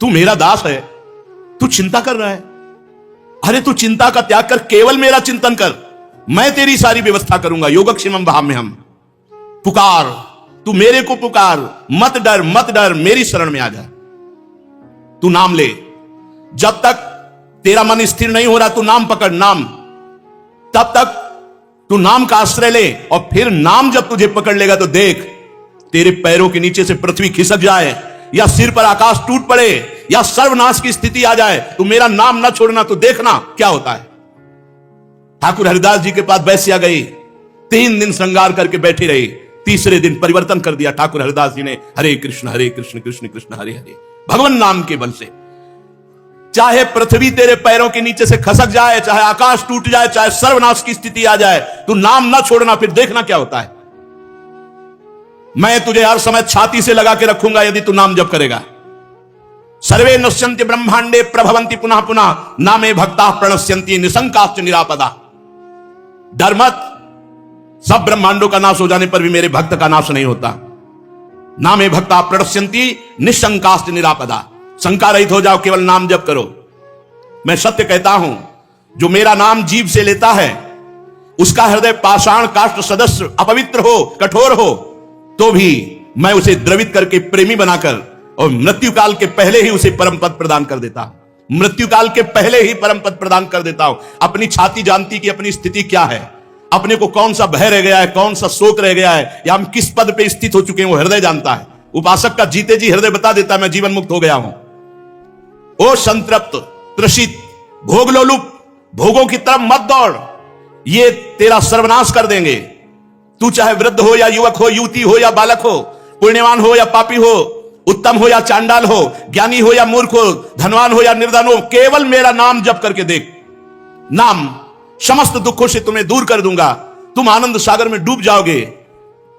तू मेरा दास है, तू चिंता कर रहा है। अरे तू चिंता का त्याग कर, केवल मेरा चिंतन कर, मैं तेरी सारी व्यवस्था करूंगा। योगक्षेमम वहाम्यहम्। पुकार, तू मेरे को पुकार, मत डर मत डर, मेरी शरण में आ जा। तू नाम ले, जब तक तेरा मन स्थिर नहीं हो रहा तू नाम पकड़, नाम, तब तक तू नाम का आश्रय ले। और फिर नाम जब तुझे पकड़ लेगा तो देख, तेरे पैरों के नीचे से पृथ्वी खिसक जाए, या सिर पर आकाश टूट पड़े, या सर्वनाश की स्थिति आ जाए, तू मेरा नाम ना छोड़ना, तो देखना क्या होता है। ठाकुर हरिदास जी के पास वैश्या गई, 3 दिन श्रृंगार करके बैठी रही, तीसरे दिन परिवर्तन कर दिया ठाकुर हरिदास जी ने। हरे कृष्ण कृष्ण कृष्ण हरे हरे, भगवान नाम के बल से। चाहे पृथ्वी तेरे पैरों के नीचे से खसक जाए, चाहे आकाश टूट जाए, चाहे सर्वनाश की स्थिति आ जाए, तू नाम ना छोड़ना, फिर देखना क्या होता है। मैं तुझे हर समय छाती से लगा के रखूंगा यदि तू नाम जप करेगा। सर्वे नश्यन्ति ब्रह्मांडे प्रभवन्ति पुनः पुनः, नामे भक्ता प्रणश्यन्ति निशंकाश्च निरापदा। डर मत, सब ब्रह्मांडों का नाश हो जाने पर भी मेरे भक्त का नाश नहीं होता। नामे भक्ता प्रणश्यन्ति निशंकाश्च निरापदा। शंका रहित हो जाओ, केवल नाम जप करो। मैं सत्य कहता हूं, जो मेरा नाम जीभ से लेता है उसका हृदय पाषाण काष्ठ सदस्य अपवित्र हो, कठोर हो, तो भी मैं उसे द्रवित करके प्रेमी बनाकर और मृत्यु काल के पहले ही उसे परम पद प्रदान कर देता हूं। मृत्यु काल के पहले ही परम पद प्रदान कर देता हूं। अपनी छाती जानती कि अपनी स्थिति क्या है, अपने को कौन सा भय रह गया है, कौन सा शोक रह गया है, या हम किस पद पे स्थित हो चुके हैं, वो हृदय जानता है। उपासक का जीते जी हृदय बता देता है, मैं जीवन मुक्त हो गया हूं। ओ संतृप्त, त्रसित, भोग लोलुप, भोगों की तरफ मत दौड़, ये तेरा सर्वनाश कर देंगे। तू चाहे वृद्ध हो या युवक हो, युवती हो या बालक हो, पुण्यवान हो या पापी हो, उत्तम हो या चांडाल हो, ज्ञानी हो या मूर्ख हो, धनवान हो या निर्धन हो, केवल मेरा नाम जप करके देख। नाम समस्त दुखों से तुम्हें दूर कर दूंगा, तुम आनंद सागर में डूब जाओगे।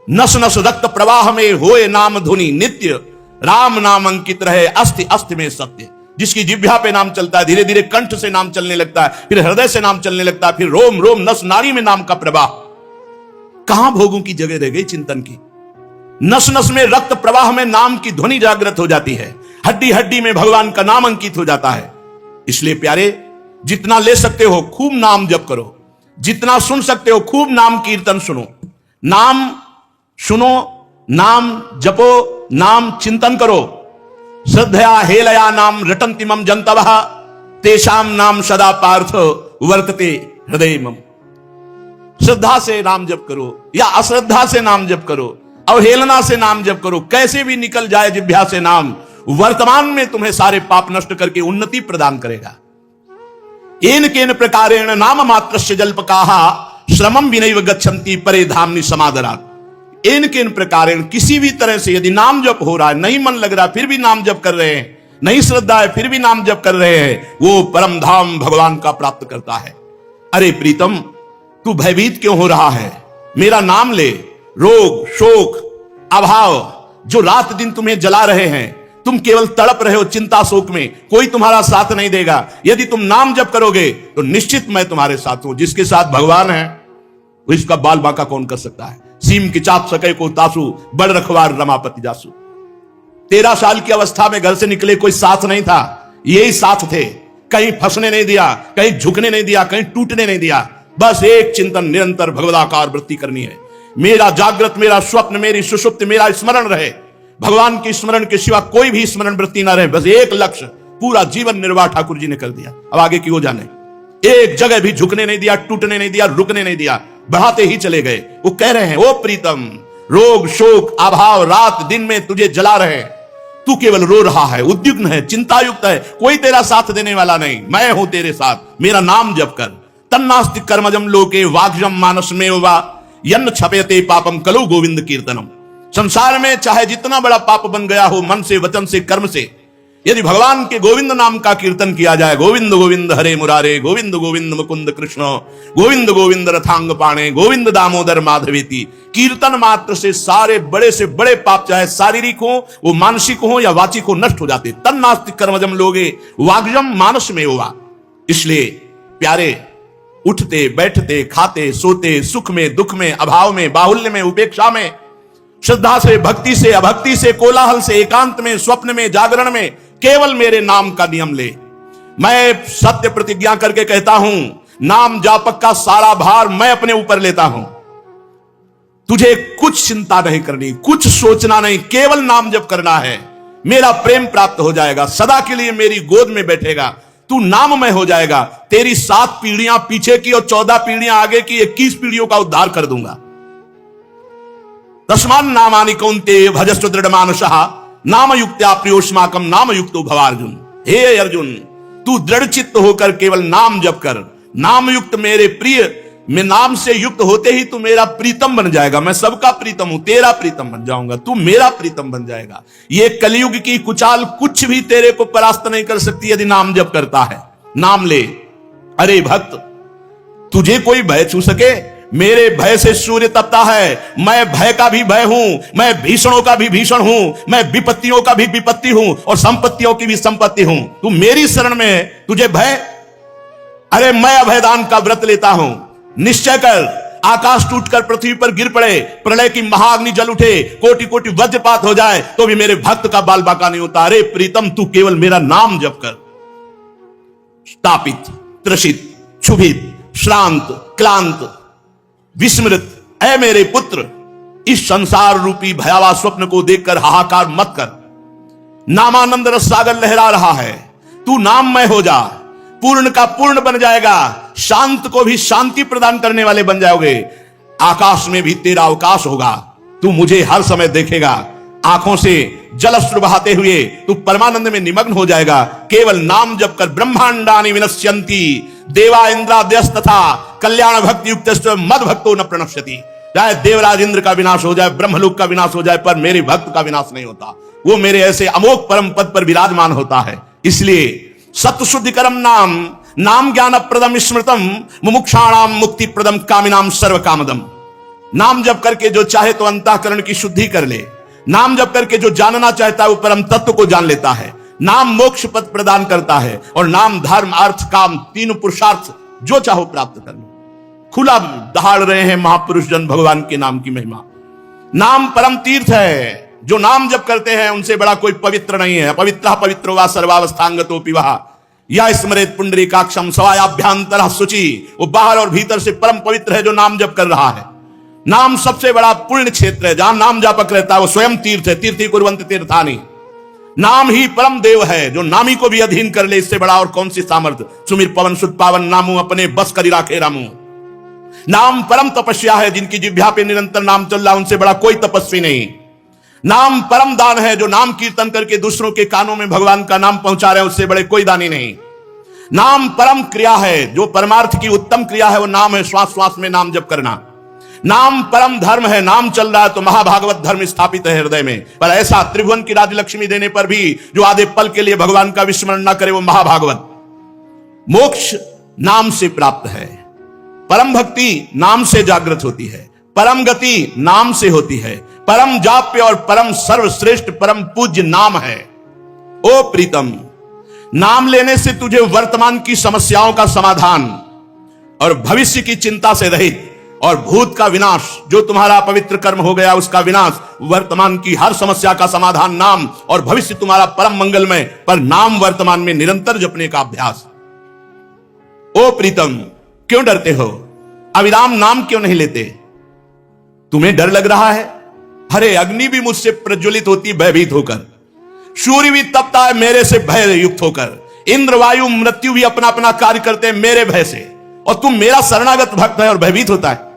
नस नस रक्त प्रवाह में होए नाम धुनि नित्य, राम नाम अंकित रहे अस्ति अस्ति में सत्य। जिसकी जिह्वा पे नाम चलता है, धीरे धीरे कंठ से नाम चलने लगता है, फिर हृदय से नाम चलने लगता है, फिर रोम रोम नस नाड़ी में नाम का प्रवाह। कहां भोगों की जगह रह गई चिंतन की। नस नस में रक्त प्रवाह में नाम की ध्वनि जागृत हो जाती है, हड्डी हड्डी में भगवान का नाम अंकित हो जाता है। इसलिए प्यारे, जितना ले सकते हो खूब नाम जप करो, जितना सुन सकते हो खूब नाम कीर्तन सुनो। नाम सुनो, नाम जपो, नाम चिंतन करो। श्रद्धया हेलया नाम रटन्ति मम जन्तवः, तेषां नाम सदा पार्थ वर्तते हृदय मम। श्रद्धा से नाम जप करो या अश्रद्धा से नाम जप करो, अवहेलना से नाम जप करो, कैसे भी निकल जाए जिह्वा से नाम, वर्तमान में तुम्हें सारे पाप नष्ट करके उन्नति प्रदान करेगा। येन केन प्रकारेण नाम मात्रस्य जल्पकाः श्रमं विनैव गच्छन्ति परे धामनि समादरात्। इन किन प्रकारेण, किसी भी तरह से यदि नाम जप हो रहा है, नहीं मन लग रहा फिर भी नाम जप कर रहे हैं, नहीं श्रद्धा है फिर भी नाम जप कर रहे हैं, वो परम धाम भगवान का प्राप्त करता है। अरे प्रीतम, तू भयभीत क्यों हो रहा है? मेरा नाम ले। रोग, शोक, अभाव जो रात दिन तुम्हें जला रहे हैं, तुम केवल तड़प रहे हो चिंता शोक में, कोई तुम्हारा साथ नहीं देगा। यदि तुम नाम जप करोगे तो निश्चित मैं तुम्हारे साथ हूं। जिसके साथ भगवान है वो इसका बाल बांका कौन कर सकता है। सीम की चाप सके को तासु, बड़ रखवार रमापति जासु। 13 साल की अवस्था में घर से निकले, कोई साथ नहीं था, यही साथ थे। कहीं फंसने नहीं दिया, कहीं झुकने नहीं दिया, कहीं टूटने नहीं दिया। बस एक चिंतन, निरंतर भगवदाकार वृत्ति करनी है। मेरा जागृत, मेरा स्वप्न, मेरी सुषुप्ति, मेरा स्मरण रहे। भगवान के स्मरण के सिवा कोई भी स्मरण वृत्ति ना रहे। बस एक लक्ष्य, पूरा जीवन निर्वाह ठाकुर जी ने कर दिया। अब आगे की वो जाने। एक जगह भी झुकने नहीं दिया, टूटने नहीं दिया, रुकने नहीं दिया, बढ़ाते ही चले गए। वो कह रहे हैं, ओ प्रीतम, रोग, शोक, अभाव रात दिन में तुझे जला रहे, तू केवल रो रहा है, उद्विग्न है, चिंतायुक्त है, कोई तेरा साथ देने वाला नहीं। मैं हूं तेरे साथ, मेरा नाम जप कर। तन्नास्ति कर्मजम लोके वाग्जम मानसमेव वा यन्न छपेते पापम कलु गोविंद कीर्तनम। संसार में चाहे जितना बड़ा पाप बन गया हो, मन से, वचन से, कर्म से, यदि भगवान के गोविंद नाम का कीर्तन किया जाए, गोविंद गोविंद हरे मुरारे, गोविंद गोविंद मुकुंद कृष्ण, गोविंद गोविंद रथांग पाणे, गोविंद दामोदर माधवेति, कीर्तन मात्र से सारे बड़े से बड़े पाप, चाहे शारीरिक हो, वो मानसिक हो या वाचिक हो, नष्ट हो जाते। तन्नास्ति कर्मजम लोगे वाग्जम मानस में हुआ। इसलिए प्यारे, उठते बैठते, खाते सोते, सुख में दुख में, अभाव में बाहुल्य में, उपेक्षा में, श्रद्धा से, भक्ति से, अभक्ति से, कोलाहल से, एकांत में, स्वप्न में, जागरण में, केवल मेरे नाम का नियम ले। मैं सत्य प्रतिज्ञा करके कहता हूं, नाम जापक का सारा भार मैं अपने ऊपर लेता हूं। तुझे कुछ चिंता नहीं करनी, कुछ सोचना नहीं, केवल नाम जप करना है। मेरा प्रेम प्राप्त हो जाएगा, सदा के लिए मेरी गोद में बैठेगा, तू नाममय हो जाएगा। तेरी 7 पीढ़ियां पीछे की और 14 पीढ़ियां आगे की, 21 पीढ़ियों का उद्धार कर दूंगा। तस्मान नामानि कौन्तेय भजस्व दृढ़ मानसः नाम युक्त्या प्रियोष्माकम नाम युक्तो भवार्जुन। हे अर्जुन, तू दृढ़ चित्त होकर केवल नाम जप कर। नाम युक्त मेरे प्रिय, मैं नाम से युक्त होते ही तू मेरा प्रीतम बन जाएगा। मैं सबका प्रीतम हूं, तेरा प्रीतम बन जाऊंगा, तू मेरा प्रीतम बन जाएगा। ये कलयुग की कुचाल कुछ भी तेरे को परास्त नहीं कर सकती यदि नाम जप करता है। नाम ले। अरे भक्त, तुझे कोई भय छू सके? मेरे भय से सूर्य तपता है। मैं भय का भी भय हूं, मैं भीषणों का भी भीषण हूं, मैं विपत्तियों का भी विपत्ति हूं और संपत्तियों की भी संपत्ति हूं। तू मेरी शरण में है, तुझे भय? अरे मैं अभयदान का व्रत लेता हूं। निश्चय कर, आकाश टूटकर पृथ्वी पर गिर पड़े, प्रलय की महाअग्नि जल उठे, कोटि कोटि वज्रपात हो जाए, तो भी मेरे भक्त का बाल बाका नहीं होता। अरे प्रीतम, तू केवल मेरा नाम जप कर। तापित, त्रसित, क्षुभित, श्रांत, क्लांत, विस्मृत, ऐ मेरे पुत्र, इस संसार रूपी भयावह स्वप्न को देखकर हाहाकार मत कर। नामानंद रस सागर लहरा रहा है। तू नाममय हो जा, पूर्ण का पूर्ण बन जाएगा, शांत को भी शांति प्रदान करने वाले बन जाओगे। आकाश में भी तेरा अवकाश होगा, तू मुझे हर समय देखेगा। आंखों से जलश्रु बहाते हुए तू परमानंद में निमग्न हो जाएगा। केवल नाम जप कर। ब्रह्मांडानि विनश्यन्ति देवा इंद्रादयस् तथा कल्याण भक्ति युक्त मद भक्तो न प्रणश्यति। चाहे देवराज इंद्र का विनाश हो जाए, ब्रह्मलोक का विनाश हो जाए, पर मेरे भक्त का विनाश नहीं होता। वो मेरे ऐसे अमोघ परम पद पर विराजमान होता है। इसलिए सत्य शुद्धि करम नाम, नाम ज्ञान प्रदम स्मृतम, मुमुक्षाणाम मुक्ति प्रदम कामिनाम सर्व कामदम। नाम जप करके जो चाहे तो अंतःकरण की शुद्धि कर ले। नाम जप करके जो जानना चाहता है वो परम तत्व को जान लेता है। नाम मोक्ष पद प्रदान करता है और नाम धर्म अर्थ काम तीनों पुरुषार्थ जो चाहो प्राप्त कर लो। खुला दहाड़ रहे हैं महापुरुष जन भगवान के नाम की महिमा। नाम परम तीर्थ है। जो नाम जप करते हैं उनसे बड़ा कोई पवित्र नहीं है। पवित्र पवित्र वा सर्वावस्थांगतो पिवा या स्मरेत पुंडरीकाक्षम सवायाभ्यांतर शुचि। वो बाहर और भीतर से परम पवित्र है जो नाम जप कर रहा है। नाम सबसे बड़ा पुण्य क्षेत्र है। जहां नाम जापक रहता है वो स्वयं तीर्थ है। तीर्थी कुर्वन्ति तीर्थानि। नाम ही परम देव है जो नामी को भी अधीन कर ले। इससे बड़ा और कौन सी सामर्थ्य। सुमिर पवन सुत पावन नामू अपने बस करी राखे रामू। नाम परम तपस्या है। जिनकी जिह्वा पे निरंतर नाम चल रहा उनसे बड़ा कोई तपस्वी नहीं। नाम परम दान है। जो नाम कीर्तन करके दूसरों के कानों में भगवान का नाम पहुंचा रहे हैं उससे बड़े कोई दानी नहीं। नाम परम क्रिया है। जो परमार्थ की उत्तम क्रिया है वो नाम है। श्वास श्वास में नाम जप करना। नाम परम धर्म है। नाम चल रहा है तो महाभागवत धर्म स्थापित है हृदय में। पर ऐसा त्रिभुवन की राजलक्ष्मी देने पर भी जो आधे पल के लिए भगवान का विस्मरण न करे वो महाभागवत। मोक्ष नाम से प्राप्त है। परम भक्ति नाम से जागृत होती है। परम गति नाम से होती है। परम जाप्य और परम सर्वश्रेष्ठ परम पूज्य नाम है। ओ प्रीतम, नाम लेने से तुझे वर्तमान की समस्याओं का समाधान और भविष्य की चिंता से रहित और भूत का विनाश, जो तुम्हारा पवित्र कर्म हो गया उसका विनाश, वर्तमान की हर समस्या का समाधान नाम और भविष्य तुम्हारा परम मंगलमय। पर नाम वर्तमान में निरंतर जपने का अभ्यास। ओ प्रीतम, क्यों डरते हो? अविराम नाम क्यों नहीं लेते? तुम्हें डर लग रहा है? अरे अग्नि भी मुझसे प्रज्वलित होती भयभीत होकर। सूर्य भी तपता है मेरे से भय युक्त होकर। इंद्र वायु मृत्यु भी अपना अपना कार्य करते हैं मेरे भय से। और तुम मेरा शरणागत भक्त है और भयभीत होता है।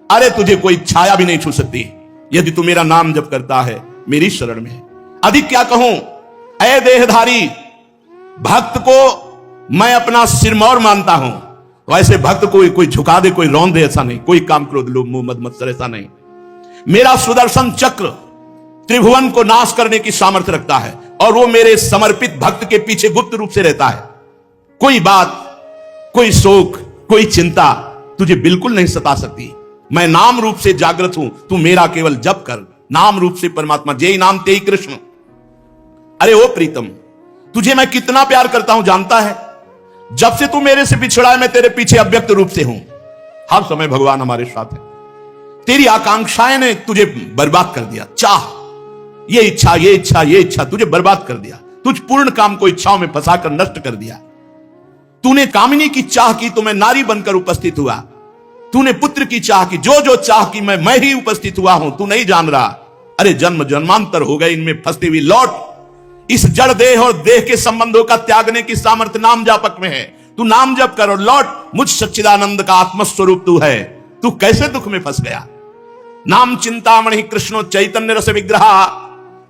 अरे तुझे कोई छाया भी नहीं छू सकती यदि तू मेरा नाम जप करता है, मेरी शरण में। अधिक क्या कहूं? ऐ देहधारी, भक्त को मैं अपना सिरमौर मानता हूं। वैसे भक्त को कोई झुका दे, कोई रौंद दे, ऐसा नहीं। कोई काम क्रोध लोभ मोह मद मत्सर, ऐसा नहीं। मेरा सुदर्शन चक्र त्रिभुवन को नाश करने की सामर्थ्य रखता है और वो मेरे समर्पित भक्त के पीछे गुप्त रूप से रहता है। कोई बात, कोई शोक, कोई चिंता तुझे बिल्कुल नहीं सता सकती। मैं नाम रूप से जागृत हूं। तू मेरा केवल जप कर। नाम रूप से परमात्मा, जेई नाम तेई कृष्ण। अरे ओ प्रीतम, तुझे मैं कितना प्यार करता हूं जानता है? जब से तू मेरे से बिछड़ा है मैं तेरे पीछे अव्यक्त रूप से हूं। हर समय भगवान हमारे साथ है। तेरी आकांक्षाएं ने तुझे बर्बाद कर दिया। चाह, ये इच्छा, ये इच्छा, ये इच्छा तुझे बर्बाद कर दिया। तुझ पूर्ण काम को इच्छाओं में फंसाकर नष्ट कर दिया। तूने कामिनी की चाह की तो मैं नारी बनकर उपस्थित हुआ। तूने पुत्र की चाह की, जो जो चाह की मैं ही उपस्थित हुआ हूं, तू नहीं जान रहा। अरे जन्म जन्मांतर हो गए इनमें फंसती हुई, लौट। इस जड़ देह और देह के संबंधों का त्यागने की सामर्थ्य नाम जापक में है। तू नाम जप कर और लौट। मुझ सच्चिदानंद का आत्मस्वरूप तू है। तू कैसे दुख में फंस गया? नाम चिंतामणि कृष्णो चैतन्य रस विग्रह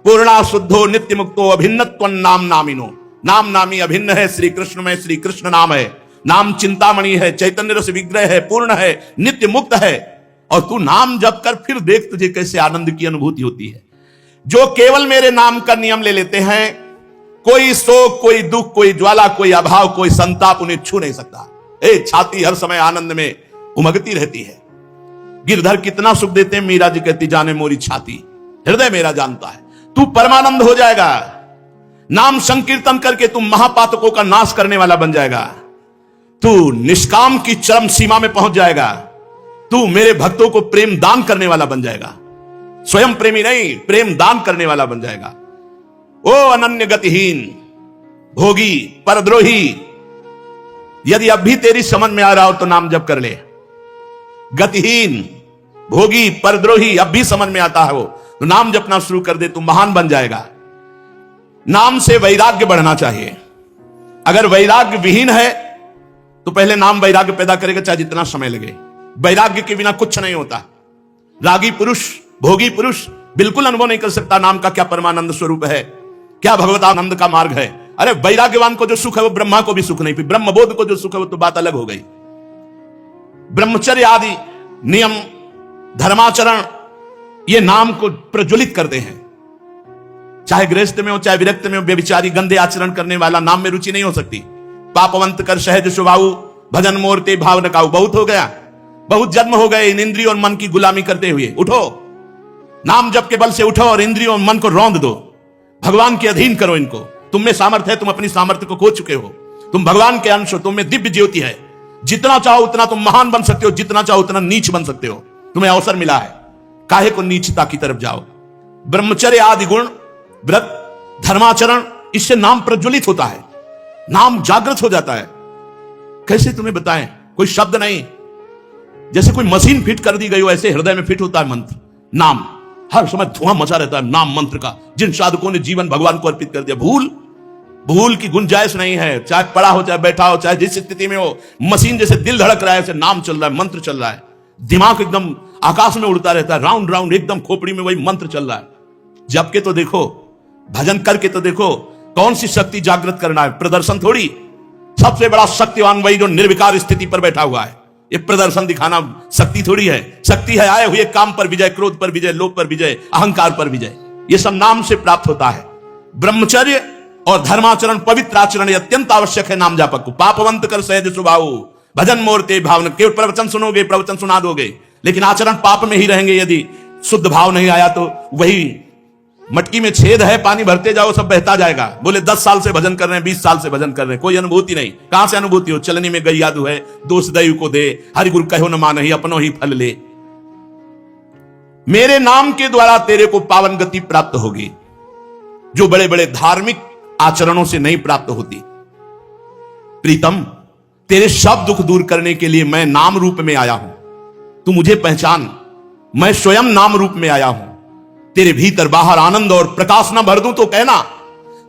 पूर्णा शुद्धो नित्य मुक्तो अभिन्नत्व नाम नामिनो। नाम नामी अभिन्न है श्री कृष्ण में, श्री कृष्ण नाम है। नाम चिंतामणि है, चैतन्य रस विग्रह है, पूर्ण है, नित्य मुक्त है। और तू नाम जप कर फिर देख तुझे कैसे आनंद की अनुभूति होती है। जो केवल मेरे नाम का नियम ले लेते हैं, कोई शोक, कोई दुख, कोई ज्वाला, कोई अभाव, कोई संताप उन्हें छू नहीं सकता। छाती हर समय आनंद में उमगती रहती है। गिरधर कितना सुख देते हैं, मीरा जी कहती जाने मोरी छाती, हृदय मेरा जानता है। तू परमानंद हो जाएगा। नाम संकीर्तन करके तू महापातकों का नाश करने वाला बन जाएगा। तू निष्काम की चरम सीमा में पहुंच जाएगा। तू मेरे भक्तों को प्रेम दान करने वाला बन जाएगा। स्वयं प्रेमी नहीं, प्रेम दान करने वाला बन जाएगा। ओ अनन्य गतिहीन, भोगी, परद्रोही, यदि अब भी तेरी समझ में आ रहा हो तो नाम जप कर ले। गतिहीन, भोगी, परद्रोही, अब भी समझ में आता है वो, तो नाम जपना शुरू कर दे, तू महान बन जाएगा। नाम से वैराग्य बढ़ना चाहिए। अगर वैराग्य विहीन है तो पहले नाम वैराग्य पैदा करेगा, चाहे जितना समय लगे। वैराग्य के बिना कुछ नहीं होता। रागी पुरुष, भोगी पुरुष बिल्कुल अनुभव नहीं कर सकता नाम का क्या परमानंद स्वरूप है, क्या भगवतानंद का मार्ग है। अरे वैराग्यवान को जो सुख है वो ब्रह्मा को भी सुख नहीं, फिर ब्रह्मबोध को जो सुख है वो तो बात अलग हो गई। ब्रह्मचर्य आदि नियम, धर्माचरण, ये नाम को प्रज्वलित करते हैं। चाहे गृहस्थ में हो, चाहे विरक्त में हो, व्यभिचारी गंदे आचरण करने वाला नाम में रुचि नहीं हो सकती। पापवंत कर सहज स्वभाव, भजन मोरते भाव नकाऊ। बहुत हो गया, बहुत जन्म हो गए इन इंद्रियों और मन की गुलामी करते हुए। उठो, नाम जप के बल से उठो और इंद्रियों और मन को रौंद दो। भगवान के अधीन करो इनको। तुम में सामर्थ्य है, तुम अपनी सामर्थ्य को खो चुके हो। तुम भगवान के अंश हो, तुम में दिव्य ज्योति है। जितना चाहो उतना तुम महान बन सकते हो, जितना चाहो उतना नीच बन सकते हो। तुम्हें अवसर मिला है, काहे को नीचता की तरफ जाओ। ब्रह्मचर्य आदि गुण, व्रत, धर्माचरण, इससे नाम प्रज्वलित होता है, नाम जागृत हो जाता है। कैसे तुम्हें बताएं, कोई शब्द नहीं, जैसे कोई मशीन फिट कर दी गई हो ऐसे हृदय में फिट होता है मंत्र। नाम हर समय धुआं मचा रहता है नाम मंत्र का। जिन साधकों ने जीवन भगवान को अर्पित कर दिया, भूल की गुंजाइश नहीं है। चाहे पड़ा हो, चाहे बैठा हो, चाहे जिस स्थिति में हो, मशीन जैसे दिल धड़क रहा है ऐसे नाम चल रहा है, मंत्र चल रहा है। दिमाग एकदम आकाश में उड़ता रहता है, राउंड राउंड एकदम खोपड़ी में वही मंत्र चल रहा है। जप के तो देखो, भजन करके तो देखो, कौन सी शक्ति जागृत करना है, प्रदर्शन थोड़ी। सबसे बड़ा शक्तिवान वही जो निर्विकार स्थिति पर बैठा हुआ है। ये प्रदर्शन दिखाना शक्ति थोड़ी है। शक्ति है आए हुए काम पर विजय, क्रोध पर विजय, लोभ पर विजय, अहंकार पर विजय। ये सब नाम से प्राप्त होता है। ब्रह्मचर्य और धर्माचरण, पवित्र आचरण अत्यंत आवश्यक है नाम जापक को। पापवंत कर सहज स्वभाव, भजन मोरते भावना। केवल प्रवचन सुनोगे, प्रवचन सुना दोगे, लेकिन आचरण पाप में ही रहेंगे। यदि शुद्ध भाव नहीं आया तो वही मटकी में छेद है, पानी भरते जाओ सब बहता जाएगा। बोले 10 साल से भजन कर रहे हैं, 20 साल से भजन कर रहे हैं, कोई अनुभूति नहीं। कहां से अनुभूति हो? चलनी में गई यादू है, दोष दैव को दे, हरि गुरु कहो न मानहि, अपनो ही फल ले। मेरे नाम के द्वारा तेरे को पावन गति प्राप्त होगी, जो बड़े बड़े धार्मिक आचरणों से नहीं प्राप्त होती। प्रीतम, तेरे सब दुख दूर करने के लिए मैं नाम रूप में आया हूं। तू मुझे पहचान, मैं स्वयं नाम रूप में आया हूं। तेरे भीतर बाहर आनंद और प्रकाश न भर दूं तो कहना,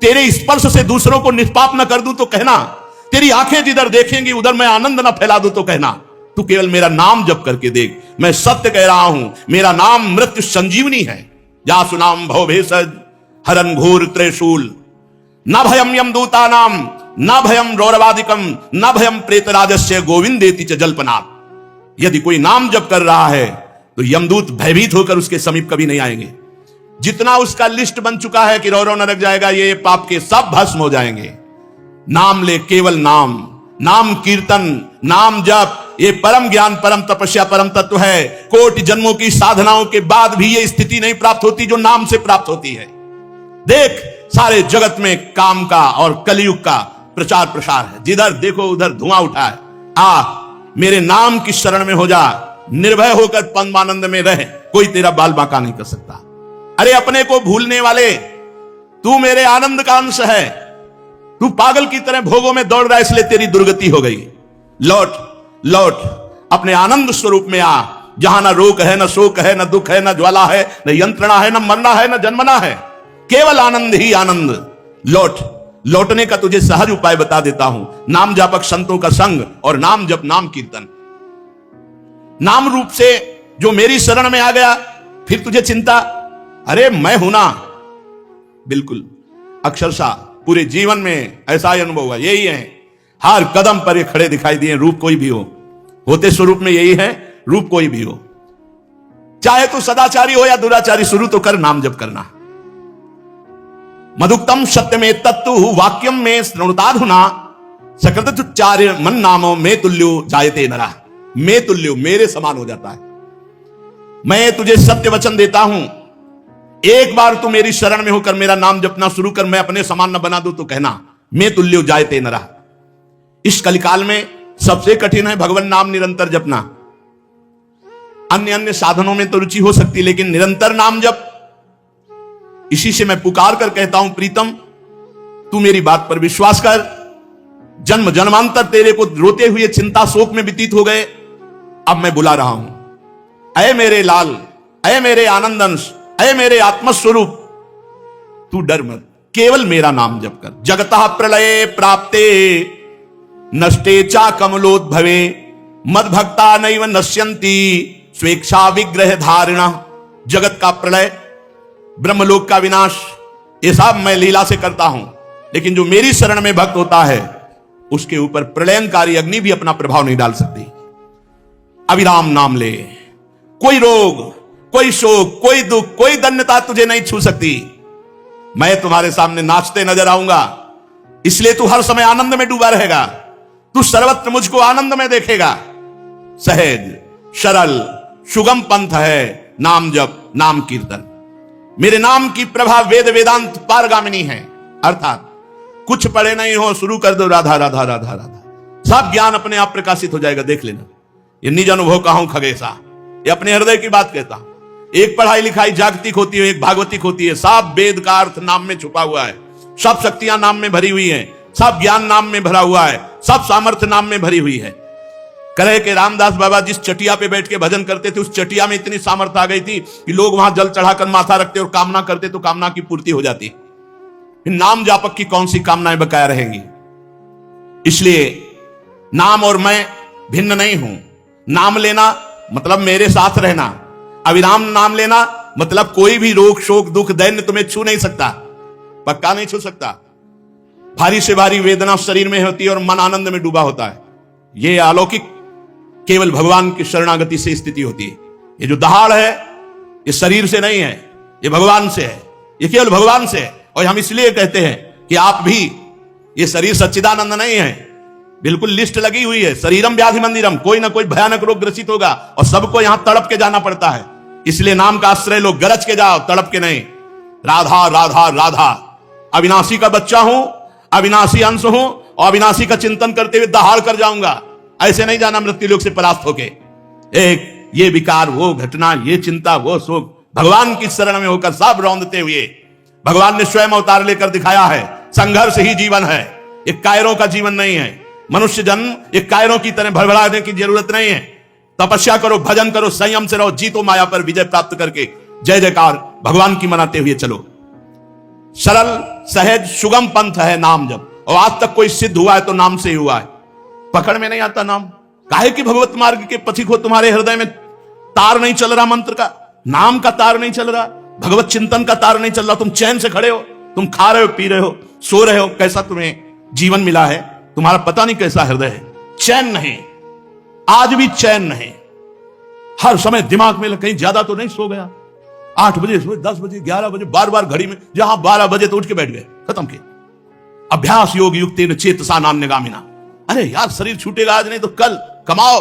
तेरे स्पर्श से दूसरों को निष्पाप न कर दूं तो कहना, तेरी आंखें जिधर देखेंगी उधर मैं आनंद न फैला दूं तो कहना। तू केवल मेरा नाम जप करके देख। मैं सत्य कह रहा हूं, मेरा नाम मृत्यु संजीवनी है। या सुनाम भव भेषज हरन घोर त्रिशूल, न भयम यमदूता नाम, न भयम रौरवादिकम, न भयम प्रेतराजस्य गोविंदेति च जल्पनात्। यदि कोई नाम जप कर रहा है तो यमदूत भयभीत होकर उसके समीप कभी नहीं आएंगे। जितना उसका लिस्ट बन चुका है कि रौ नरक जाएगा, ये पाप के सब भस्म हो जाएंगे। नाम ले, केवल नाम, नाम कीर्तन, नाम जप, ये परम ज्ञान, परम तपस्या, परम तत्व है। कोटि जन्मों की साधनाओं के बाद भी ये स्थिति नहीं प्राप्त होती जो नाम से प्राप्त होती है। देख, सारे जगत में काम का और कलयुग का प्रचार प्रसार है। जिधर देखो उधर धुआं उठा है। मेरे नाम की शरण में हो जा, निर्भय होकर परमानंद में रह, कोई तेरा बाल बांका नहीं कर सकता। अरे अपने को भूलने वाले, तू मेरे आनंद का अंश है। तू पागल की तरह भोगों में दौड़ रहा है, इसलिए तेरी दुर्गति हो गई। लौट लौट अपने आनंद स्वरूप में आ, जहां ना रोग है, ना शोक है, ना दुख है, ना ज्वाला है, न यंत्रणा है, न मरना है, न जन्मना है, केवल आनंद ही आनंद। लौट। लौटने का तुझे सहज उपाय बता देता हूं। नाम जापक संतों का संग और नाम जप, नाम कीर्तन। नाम रूप से जो मेरी शरण में आ गया, फिर तुझे चिंता, अरे मैं हूं ना। बिल्कुल अक्षरशः पूरे जीवन में ऐसा ही अनुभव हुआ। यही है, हर कदम पर ये खड़े दिखाई दिए। रूप कोई भी हो, होते स्वरूप में यही है, रूप कोई भी हो। चाहे तू सदाचारी हो या दुराचारी, शुरू तो कर नाम जप करना। मधुक्तम सत्य में तत्तु वाक्यम में श्रृणुताधुना सकृतुच्चार्य मन नामो में तुल्यो जायते नरा। मैं तुल्यो, मेरे समान हो जाता है। मैं तुझे सत्य वचन देता हूं, एक बार तू मेरी शरण में होकर मेरा नाम जपना शुरू कर, मैं अपने समान न बना दूं तो कहना मैं तुल्यो जायते नरा। इस कलिकाल में सबसे कठिन है भगवान नाम निरंतर जपना। अन्य अन्य साधनों में तो रुचि हो सकती, लेकिन निरंतर नाम जप। इसी से मैं पुकार कर कहता हूं, प्रीतम तू मेरी बात पर विश्वास कर। जन्म जन्मांतर तेरे को रोते हुए चिंता शोक में व्यतीत हो गए, अब मैं बुला रहा हूं। अय मेरे लाल, अय मेरे आनंद अंश, अय मेरे आत्मस्वरूप, तू डर मत, केवल मेरा नाम जप कर। जगतः प्रलये प्राप्ते नष्टे चा कमलोद्भवे मद भक्ता नैव नश्यन्ति स्वेच्छा विग्रह धारिणा। जगत का प्रलय, ब्रह्मलोक का विनाश, ये सब मैं लीला से करता हूं, लेकिन जो मेरी शरण में भक्त होता है उसके ऊपर प्रलयंकारी अग्नि भी अपना प्रभाव नहीं डाल सकती। अविराम नाम ले, कोई रोग, कोई शोक, कोई दुख, कोई दन्यता तुझे नहीं छू सकती। मैं तुम्हारे सामने नाचते नजर आऊंगा, इसलिए तू हर समय आनंद में डूबा रहेगा। तू सर्वत्र मुझको आनंद में देखेगा। सहज सरल सुगम पंथ है नाम जप, नाम कीर्तन। मेरे नाम की प्रभा वेद वेदांत पारगामिनी है। अर्थात कुछ पढ़े नहीं हो, शुरू कर दो राधा राधा राधा राधा, सब ज्ञान अपने आप प्रकाशित हो जाएगा। देख लेना, ये निज अनुभव का हूं खगेशा, ये अपने हृदय की बात कहता हूं। एक पढ़ाई लिखाई जागतिक होती है, एक भागवतिक होती है। सब वेद का अर्थ नाम में छुपा हुआ है, सब शक्तियां नाम में भरी हुई है, सब ज्ञान नाम में भरा हुआ है, सब सामर्थ्य नाम में भरी हुई है। कहे कि रामदास बाबा जिस चटिया पे बैठ के भजन करते थे, उस चटिया में इतनी सामर्थ्य आ गई थी कि लोग वहां जल चढ़ाकर माथा रखते और कामना करते तो कामना की पूर्ति हो जाती। नाम जापक की कौन सी कामनाएं बकाया रहेंगी। इसलिए नाम और मैं भिन्न नहीं हूं। नाम लेना मतलब मेरे साथ रहना, अविराम नाम लेना मतलब कोई भी रोग शोक दुख दैन्य तुम्हें छू नहीं सकता, पक्का नहीं छू सकता। भारी से भारी वेदना शरीर में होती है और मन आनंद में डूबा होता है। यह अलौकिक केवल भगवान की शरणागति से स्थिति होती है। ये जो दहाड़ है ये शरीर से नहीं है, ये भगवान से है, ये केवल भगवान से है। और हम इसलिए कहते हैं कि आप भी, ये शरीर सच्चिदानंद नहीं है, बिल्कुल लिस्ट लगी हुई है। शरीरम व्याधि मंदिरम, कोई ना कोई भयानक रोग ग्रसित होगा और सबको यहां तड़प के जाना पड़ता है। इसलिए नाम का आश्रय लो, गरज के जाओ, तड़प के नहीं। राधा राधा राधा, अविनाशी का बच्चा हूं, अविनाशी अंश हूं और अविनाशी का चिंतन करते हुए दहाड़ कर जाऊंगा। ऐसे नहीं जाना मृत्यु लोक से परास्त होके। एक ये विकार, वो घटना, ये चिंता, वो शोक, भगवान की शरण में होकर सब रौंदते हुए भगवान ने स्वयं अवतार लेकर दिखाया है। संघर्ष ही जीवन है, एक कायरों का जीवन नहीं है। मनुष्य जन्म एक कायरों की तरह भड़बड़ाने की जरूरत नहीं है। तपस्या करो, भजन करो, संयम से रहो, जीतो माया पर विजय प्राप्त करके जय जयकार भगवान की मनाते हुए चलो। सरल सहज सुगम पंथ है नाम जप, और आज तक कोई सिद्ध हुआ है तो नाम से ही हुआ है। पकड़ में नहीं आता नाम, काहे कि भगवत मार्ग के पथिक हो, तुम्हारे हृदय में तार नहीं चल रहा, मंत्र का नाम का तार नहीं चल रहा, भगवत चिंतन का तार नहीं चल रहा। तुम चैन से खड़े हो, तुम खा रहे हो, पी रहे हो, सो रहे हो, कैसा तुम्हें जीवन मिला है, तुम्हारा पता नहीं कैसा हृदय है। चैन नहीं, आज भी चैन नहीं। हर समय दिमाग में कहीं ज्यादा तो नहीं सो गया, 8 बजे सो, 10 बजे, 11 बजे, बार बार घड़ी में, जहां 12 बजे तो उठ के बैठ गए, खत्म किया। अभ्यास योग युक्तेन चेतसा नान्यगामिना। अरे यार शरीर छूटेगा आज नहीं तो कल, कमाओ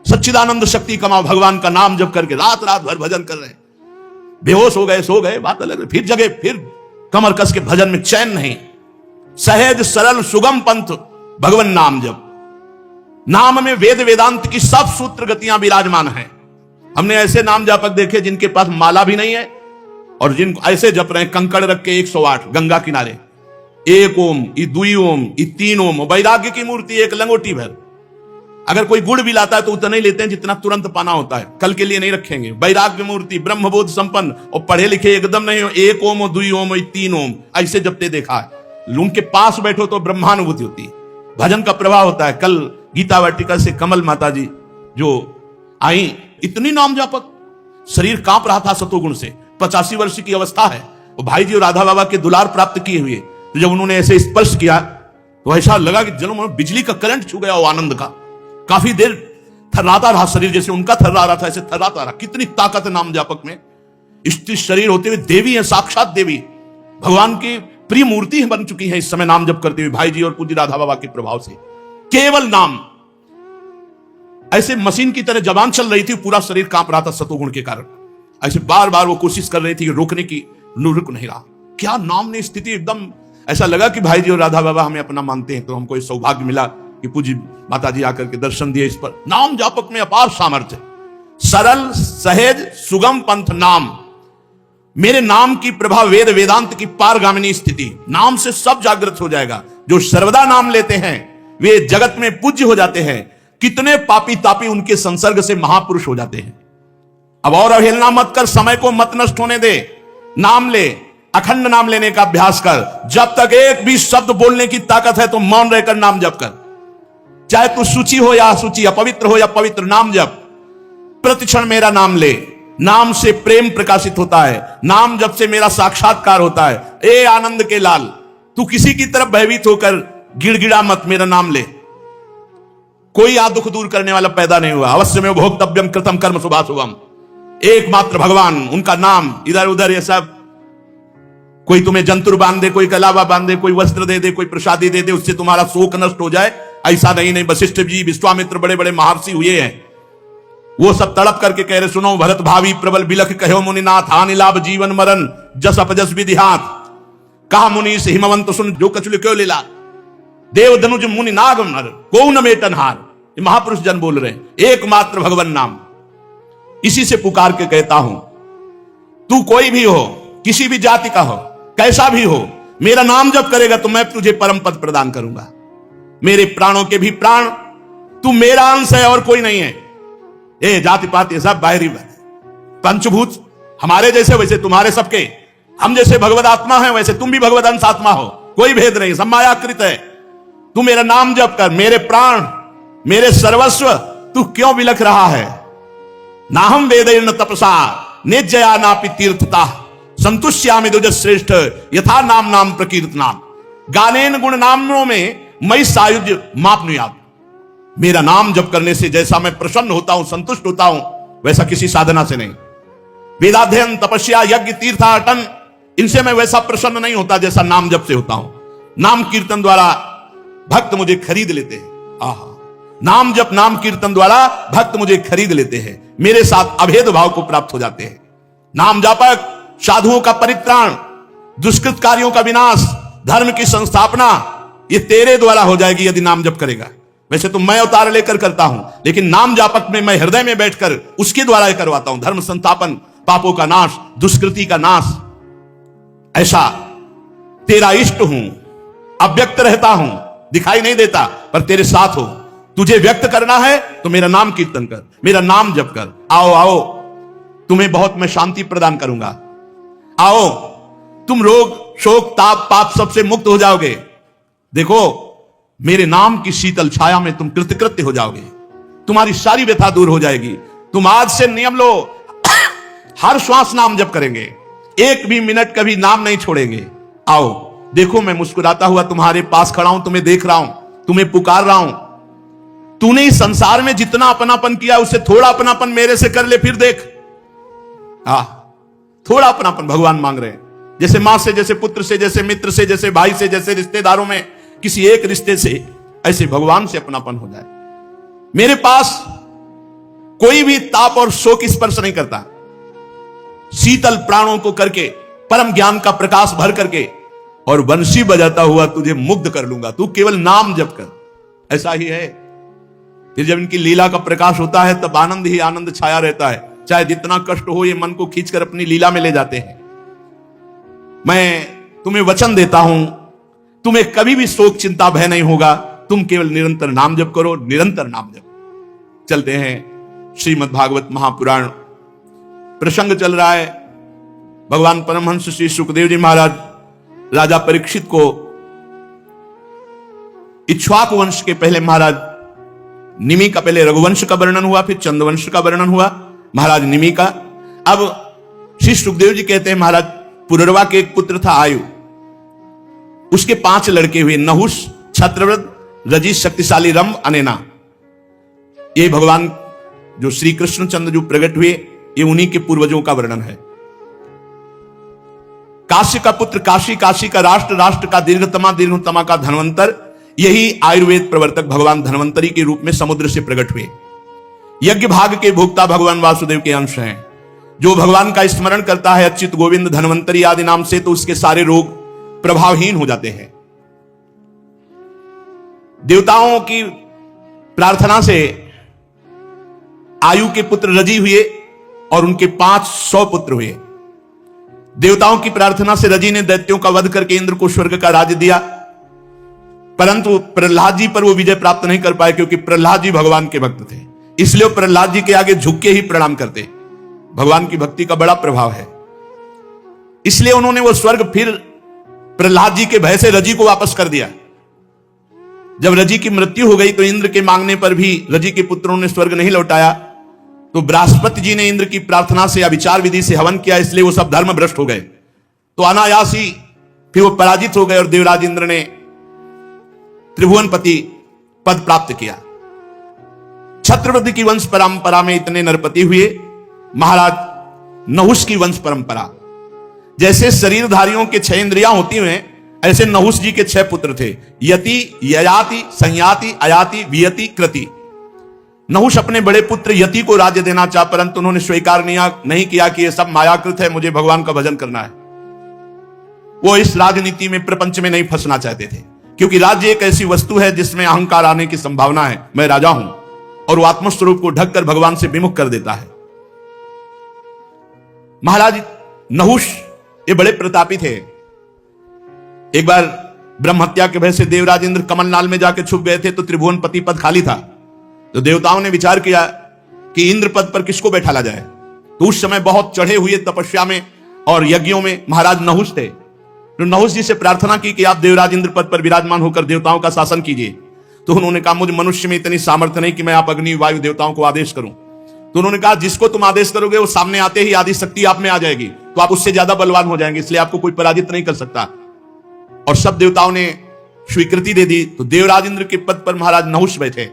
सच्चिदानंद शक्ति कमाओ, भगवान का नाम जप करके रात रात भर भजन कर रहे हैं। बेहोश हो गए, सो गए, बात अलग है, फिर जगह, फिर कमर कस के भजन में चैन नहीं। सहज सरल सुगम पंथ भगवान नाम जप। नाम में वेद वेदांत की सब सूत्र गतियां विराजमान हैं। हमने ऐसे नाम जापक देखे जिनके पास माला भी नहीं है और जिनको ऐसे जप रहे हैं कंकड़ रख के 108 गंगा किनारे, एक ओम, ई दुई ओम, ई तीन ओम, वैराग्य की मूर्ति एक लंगोटी भर। अगर कोई गुड़ भी लाता है तो उतना ही लेते हैं जितना तुरंत पाना होता है, कल के लिए नहीं रखेंगे। वैराग्य मूर्ति ब्रह्मबोध संपन्न और पढ़े लिखे एकदम नहीं हो, एक ओम, दुई ओम, तीन ओम ऐसे जपते देखा है। उनके पास बैठो तो ब्रह्मानुभूति होती है, भजन का प्रभाव होता है। कल गीता वाटिका से कमल माता जी जो आई, इतनी नाम जापक, शरीर कांप रहा था सतोगुण से, 85 वर्ष की अवस्था है, और भाई जी और राधा बाबा के दुलार प्राप्त किए हुए, तो जब उन्होंने ऐसे स्पर्श किया तो ऐसा लगा कि जन्म बिजली का करंट छू गया वो आनंद का। काफी देर थर्राता रहा शरीर, जैसे उनका थर्रा रहा था ऐसे थर्राता रहा। कितनी ताकत है नाम जापक में। स्त्री शरीर होते हुए देवी है, साक्षात देवी, भगवान की प्रिय मूर्ति बन चुकी है इस समय नाम जप करते हुए भाई जी और पूज्य राधा बाबा के प्रभाव से। केवल नाम, ऐसे मशीन की तरह जबान चल रही थी, पूरा शरीर कांप रहा था सतोगुण के कारण। ऐसे बार बार वो कोशिश कर रही थी रोकने की, रुक नहीं रहा। क्या नाम ने स्थिति, एकदम ऐसा लगा कि भाई जी और राधा बाबा हमें अपना मानते हैं। तो हमको इस सौभाग्य मिला कि पूज्य माता जी आकर के दर्शन दिए। इस पर नाम जापक में अपार सामर्थ्य, सरल सहज सुगम पंथ नाम। मेरे नाम की प्रभा वेद वेदांत की पारगामिनी स्थिति, नाम से सब जागृत हो जाएगा। जो सर्वदा नाम लेते हैं वे जगत में पूज्य हो जाते हैं। कितने पापी तापी उनके संसर्ग से महापुरुष हो जाते हैं। अब और अवहेलना मत कर, समय को मत नष्ट होने दे। नाम ले, अखंड नाम लेने का अभ्यास कर। जब तक एक भी शब्द बोलने की ताकत है तो मौन रहकर नाम जप कर। चाहे तू शुचि हो या अशुचि, अपवित्र हो या पवित्र, नाम जप। प्रतिक्षण मेरा नाम ले। नाम से प्रेम प्रकाशित होता है, नाम जप से मेरा साक्षात्कार होता है। ए आनंद के लाल, तू किसी की तरफ भयभीत होकर गिड़गिड़ा मत, मेरा नाम ले। कोई आ दुख दूर करने वाला पैदा नहीं हुआ। अवश्य में भोक्तव्यम कृतम कर्म शुभाशुभम, एकमात्र भगवान, उनका नाम। इधर उधर ये सब, कोई तुम्हें जंतुर बांध दे, कोई कलावा बांध दे, कोई वस्त्र दे दे, कोई प्रसादी दे दे, उससे तुम्हारा शोक नष्ट हो जाए, ऐसा नहीं। वशिष्ठ जी, विश्वामित्र, बड़े बड़े महर्षि हुए हैं, वो सब तड़प करके कह रहे, सुनो भरत भावी प्रबल बिलख कहो मुनिनाथ, हानि लाभ जीवन मरण जस अपजस विधि हाथ। कहा मुनि से हिमवंत सुन, जो कछुल क्यों लीला, देव धनुज मुनि नाग नर को न मेटनहार। ये महापुरुष जन बोल रहे हैं, एकमात्र भगवान नाम। इसी से पुकार के कहता हूं, तू कोई भी हो, किसी भी जाति का हो, कैसा भी हो, मेरा नाम जप करेगा तो मैं तुझे परम पद प्रदान करूंगा। मेरे प्राणों के भी प्राण, तू मेरा अंश है और कोई नहीं है। ए जाति पाति सब बाहरी पंचभूत हमारे जैसे, वैसे तुम्हारे सबके, हम जैसे भगवद आत्मा है वैसे तुम भी भगवद अंश आत्मा हो, कोई भेद नहीं, सब मायाकृत है। तू मेरा नाम जप कर, मेरे प्राण, मेरे सर्वस्व, तू क्यों बिलख रहा है। ना हम वेदैन तपसा निजया नापि तीर्थता, संतुष्यामि दुज श्रेष्ठ यथा नाम नाम प्रकीर्तना। गानेन गुण नामों में मई सायुज मापनुयात। मेरा नाम जप करने से जैसा मैं प्रसन्न होता हूं, संतुष्ट होता हूं, वैसा किसी साधना से नहीं। वेदाध्ययन, तपस्या, यज्ञ, तीर्थाटन, इनसे मैं वैसा प्रसन्न नहीं होता जैसा नाम जप से होता हूं। नाम कीर्तन द्वारा भक्त मुझे खरीद लेते हैं। आहा, नाम जप, नाम कीर्तन द्वारा भक्त मुझे खरीद लेते हैं, मेरे साथ अभेद भाव को प्राप्त हो जाते हैं। नाम जापक, साधुओं का परित्राण, दुष्कृत कार्यों का विनाश, धर्म की संस्थापना, ये तेरे द्वारा हो जाएगी यदि नाम जप करेगा। वैसे तो मैं अवतार लेकर करता हूं, लेकिन नाम जापक में मैं हृदय में बैठकर उसके द्वारा ही करवाता हूं। धर्म संस्थापन, पापों का नाश, दुष्कृति का नाश। ऐसा तेरा इष्ट हूं, अव्यक्त रहता हूं, दिखाई नहीं देता पर तेरे साथ हो। तुझे व्यक्त करना है तो मेरा नाम कीर्तन कर, मेरा नाम जप कर। आओ आओ, तुम्हें बहुत मैं शांति प्रदान करूंगा। आओ, तुम रोग शोक ताप पाप सबसे मुक्त हो जाओगे। देखो, मेरे नाम की शीतल छाया में तुम कृतकृत्य हो जाओगे, तुम्हारी सारी व्यथा दूर हो जाएगी। तुम आज से नियम लो, हर श्वास नाम जप करेंगे, एक भी मिनट कभी नाम नहीं छोड़ेंगे। आओ देखो, मैं मुस्कुराता हुआ तुम्हारे पास खड़ा हूं, तुम्हें देख रहा हूं, तुम्हें पुकार रहा हूं। तूने इस संसार में जितना अपनापन किया उससे थोड़ा अपनापन मेरे से कर ले, फिर देख। थोड़ा अपनापन भगवान मांग रहे हैं, जैसे मां से, जैसे पुत्र से, जैसे मित्र से, जैसे भाई से, जैसे रिश्तेदारों में किसी एक रिश्ते से, ऐसे भगवान से अपनापन हो जाए। मेरे पास कोई भी ताप और शोक स्पर्श नहीं करता। शीतल प्राणों को करके, परम ज्ञान का प्रकाश भर करके और बंशी बजाता हुआ तुझे मुग्ध कर लूंगा। तू केवल नाम जप कर। ऐसा ही है। फिर जब इनकी लीला का प्रकाश होता है तब आनंद ही आनंद छाया रहता है। चाहे जितना कष्ट हो, ये मन को खींचकर अपनी लीला में ले जाते हैं। मैं तुम्हें वचन देता हूं, तुम्हें कभी भी शोक चिंता भय नहीं होगा, तुम केवल निरंतर नाम जप करो, निरंतर नाम जप। चलते हैं श्रीमद् भागवत महापुराण, प्रसंग चल रहा है। भगवान परमहंस श्री सुखदेव जी महाराज राजा परीक्षित को, इक्ष्वाकु वंश के पहले महाराज निमि का, पहले रघुवंश का वर्णन हुआ, फिर चंद्रवंश का वर्णन हुआ, महाराज निमि का। अब श्री सुखदेव जी कहते हैं महाराज पुररवा के एक पुत्र था आयु, उसके 5 लड़के हुए, नहुष, छत्रव्रत, रजि, शक्तिशाली, रंभ, अनेना। ये भगवान जो श्री कृष्णचंद्र जो प्रकट हुए, ये उन्हीं के पूर्वजों का वर्णन है। काशी का पुत्र काशी, काशी का राष्ट्र, राष्ट्र का दीर्घतमा, दीर्घतमा का धन्वंतर, यही आयुर्वेद प्रवर्तक भगवान धन्वंतरी के रूप में समुद्र से प्रकट हुए। यज्ञ भाग के भोक्ता भगवान वासुदेव के अंश हैं। जो भगवान का स्मरण करता है अच्युत, गोविंद, धन्वंतरी आदि नाम से, तो उसके सारे रोग प्रभावहीन हो जाते हैं। देवताओं की प्रार्थना से आयु के पुत्र रजि हुए और उनके 500 पुत्र हुए। देवताओं की प्रार्थना से रजि ने दैत्यों का वध करके इंद्र को स्वर्ग का राज्य दिया, परंतु प्रहलाद जी पर वो विजय प्राप्त नहीं कर पाए, क्योंकि प्रहलाद जी भगवान के भक्त थे, इसलिए वो प्रहलाद जी के आगे झुक के ही प्रणाम करते। भगवान की भक्ति का बड़ा प्रभाव है, इसलिए उन्होंने वो स्वर्ग फिर प्रहलाद जी के भय से रजि को वापस कर दिया। जब रजि की मृत्यु हो गई तो इंद्र के मांगने पर भी रजि के पुत्रों ने स्वर्ग नहीं लौटाया, तो बृहस्पति जी ने इंद्र की प्रार्थना से अविचार विधि से हवन किया, इसलिए वो सब धर्म भ्रष्ट हो गए। तो अनायास ही फिर वो पराजित हो गए और देवराज इंद्र ने त्रिभुवनपति पद प्राप्त किया। छत्रपति की वंश परंपरा में इतने नरपति हुए। महाराज नहुष की वंश परंपरा, जैसे शरीरधारियों के 6 इंद्रियां होती हैं, ऐसे नहुष जी के 6 पुत्र थे, यति, ययाति, संयाति, अयाति, वियति, कृति। नहुष अपने बड़े पुत्र यति को राज्य देना चाहा, परंतु उन्होंने स्वीकार नहीं किया कि यह सब मायाकृत है, मुझे भगवान का भजन करना है। वो इस राजनीति में, प्रपंच में नहीं फंसना चाहते थे, क्योंकि राज्य एक ऐसी वस्तु है जिसमें अहंकार आने की संभावना है, मैं राजा हूं, और वो आत्मस्वरूप को ढककर भगवान से विमुख कर देता है। महाराज नहुष ये बड़े प्रतापी थे। एक बार ब्रह्म हत्या के भय से देवराज इंद्र कमलनाल में जाकर छुप गए थे, तो त्रिभुवनपति पद खाली था। तो देवताओं ने विचार किया कि इंद्र पद पर किसको बैठाला जाए। तो उस समय बहुत चढ़े हुए तपस्या में और यज्ञों में महाराज नहुष थे। तो नहुष जी से प्रार्थना की कि आप देवराज इंद्र पद पर विराजमान होकर देवताओं का शासन कीजिए। तो उन्होंने कहा मुझे मनुष्य में इतनी सामर्थ्य नहीं कि मैं आप अग्नि वायु देवताओं को आदेश करूं। तो उन्होंने कहा जिसको तुम आदेश करोगे वो सामने आते ही आदि शक्ति आप में आ जाएगी, तो आप उससे ज्यादा बलवान हो जाएंगे, इसलिए आपको कोई पराजित नहीं कर सकता। और सब देवताओं ने स्वीकृति दे दी। तो देवराज इंद्र के पद पर महाराज नहुष बैठे।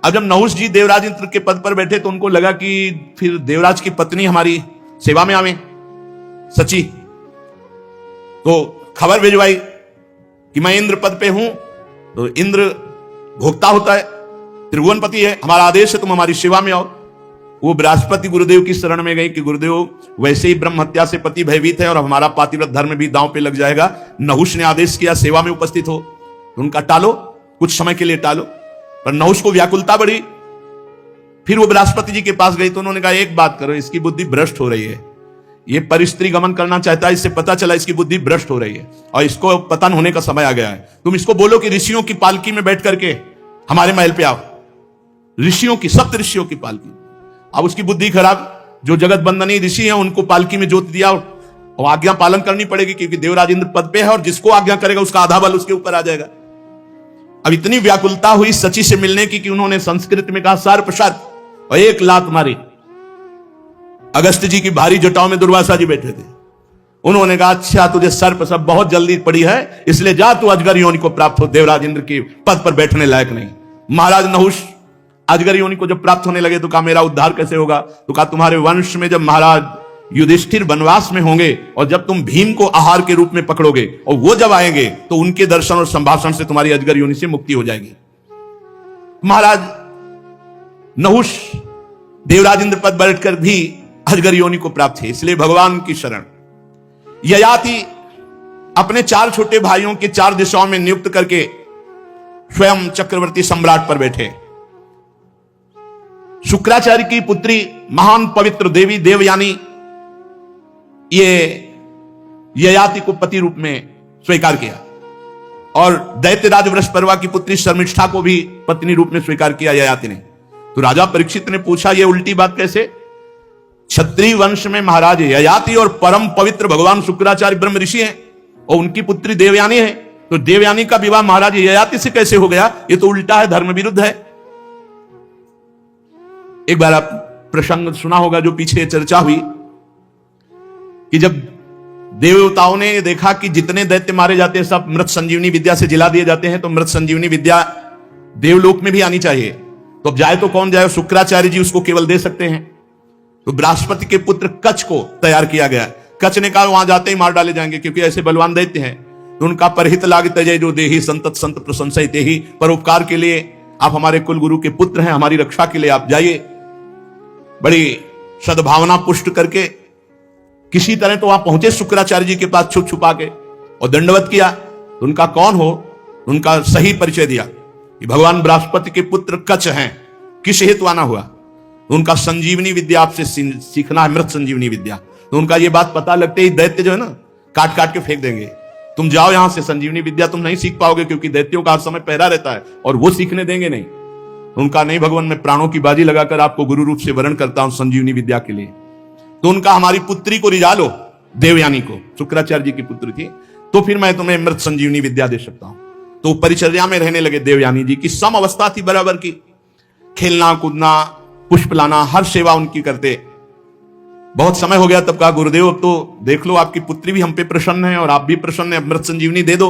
अब जब नहुष जी देवराज इंद्र के पद पर बैठे तो उनको लगा कि फिर देवराज की पत्नी हमारी सेवा में आवे सची। तो खबर भिजवाई कि मैं इंद्र पद पे हूं। तो इंद्र भोक्ता होता है, त्रिभुवनपति है, हमारा आदेश है तुम हमारी सेवा में आओ। वो बृहस्पति गुरुदेव की शरण में गई कि गुरुदेव वैसे ही ब्रह्म हत्या से पति भयभीत है और हमारा पातिव्रत धर्म भी दांव पे लग जाएगा। नहुष ने आदेश किया सेवा में उपस्थित हो। तो उनका टालो, कुछ समय के लिए टालो। पर नहुष को व्याकुलता बढ़ी। फिर वो बृहस्पति जी के पास गई तो उन्होंने कहा एक बात करो, इसकी बुद्धि भ्रष्ट हो रही है, ये परिस्त्री गमन करना चाहता है, इससे पता चला इसकी बुद्धि भ्रष्ट हो रही है और इसको पतन होने का समय आ गया है। तुम इसको बोलो कि ऋषियों की पालकी में बैठ करके हमारे महल पे आओ, ऋषियों की, सप्त ऋषियों की पालकी। अब उसकी बुद्धि खराब, जो जगत बंदनी ऋषि हैं उनको पालकी में जोत दिया और आज्ञा पालन करनी पड़ेगी, क्योंकि देवराज इंद्र पद पे है और जिसको आज्ञा करेगा उसका आधा बल उसके ऊपर आ जाएगा। अब इतनी व्याकुलता हुई सची से मिलने की कि उन्होंने संस्कृत में कहा सर्प सर्प, और एक लात मारी। अगस्त जी की भारी जटाओं में दुर्वासा जी बैठे थे। उन्होंने कहा अच्छा तुझे सर्प सब बहुत जल्दी पड़ी है, इसलिए जा तू अजगर योनि को प्राप्त हो, देवराज इंद्र के पद पर बैठने लायक नहीं। महाराज नहुष अजगर योनि को जब प्राप्त होने लगे तो कहा मेरा उद्धार कैसे होगा। तो कहा तुम्हारे वंश में जब महाराज युधिष्ठिर वनवास में होंगे और जब तुम भीम को आहार के रूप में पकड़ोगे और वो जब आएंगे तो उनके दर्शन और संभाषण से तुम्हारी अजगर योनि से मुक्ति हो जाएगी। महाराज नहुष देवराज इंद्र पद बैठकर भी अजगर योनि को प्राप्त थे, इसलिए भगवान की शरण। ययाति अपने 4 छोटे भाइयों के 4 दिशाओं में नियुक्त करके स्वयं चक्रवर्ती सम्राट पर बैठे। शुक्राचार्य की पुत्री महान पवित्र देवी देवयानी, ये ययाति को पति रूप में स्वीकार किया और दैत्यराज वृषपर्वा की पुत्री शर्मिष्ठा को भी पत्नी रूप में स्वीकार किया ययाति ने। तो राजा परीक्षित ने पूछा, यह उल्टी बात कैसे? क्षत्रिय वंश में महाराज ययाति और परम पवित्र भगवान शुक्राचार्य ब्रह्म ऋषि हैं और उनकी पुत्री देवयानी है, तो देवयानी का विवाह महाराज ययाति से कैसे हो गया? ये तो उल्टा है, धर्म विरुद्ध है। एक बार आप प्रसंग सुना होगा जो पीछे चर्चा हुई कि जब देवताओं ने देखा कि जितने दैत्य मारे जाते हैं सब मृत संजीवनी विद्या से जिला दिए जाते हैं, तो मृत संजीवनी विद्या देवलोक में भी आनी चाहिए। तो अब जाए तो कौन जाए? शुक्राचार्य जी उसको केवल दे सकते हैं। तो बृहस्पति के पुत्र कच्छ को तैयार किया गया। कच्छ ने कहा वहां जाते ही मार डाले जाएंगे क्योंकि ऐसे बलवान दैत्य हैं। तो उनका परहित लाग तजय जो देही संतत संत प्रशंसय तेहि, परोपकार के लिए आप हमारे कुल गुरु के पुत्र हैं, हमारी रक्षा के लिए आप जाइए। बड़ी सद्भावना पुष्ट करके किसी तरह तो वहां पहुंचे शुक्राचार्य जी के पास छुप छुपा के और दंडवत किया। तो उनका कौन हो, उनका सही परिचय दिया कि भगवान बृहस्पति के पुत्र कच्छ हैं। किस हेतु आना हुआ? तो उनका संजीवनी विद्या आपसे सीखना है, मृत संजीवनी विद्या। तो उनका ये बात पता लगते ही दैत्य जो है ना काट काट के फेंक देंगे, तुम जाओ यहां से, संजीवनी विद्या तुम नहीं सीख पाओगे क्योंकि दैत्यों का हर समय पहरा रहता है और वो सीखने देंगे नहीं। उनका नहीं, भगवान मैं प्राणों की बाजी लगाकर आपको गुरु रूप से वरण करता हूं संजीवनी विद्या के लिए। तो उनका हमारी पुत्री को रिझा लो, देवयानी को, शुक्राचार्य जी की पुत्री थी, तो फिर मैं तुम्हें मृत संजीवनी विद्या दे सकता हूं। तो परिचर्या में रहने लगे देवयानी जी की। सम अवस्था थी बराबर की, खेलना कूदना, पुष्प लाना, हर सेवा उनकी करते। बहुत समय हो गया, तब कहा गुरुदेव अब तो देख लो आपकी पुत्री भी हम पे प्रसन्न है और आप भी प्रसन्न है, मृत संजीवनी दे दो।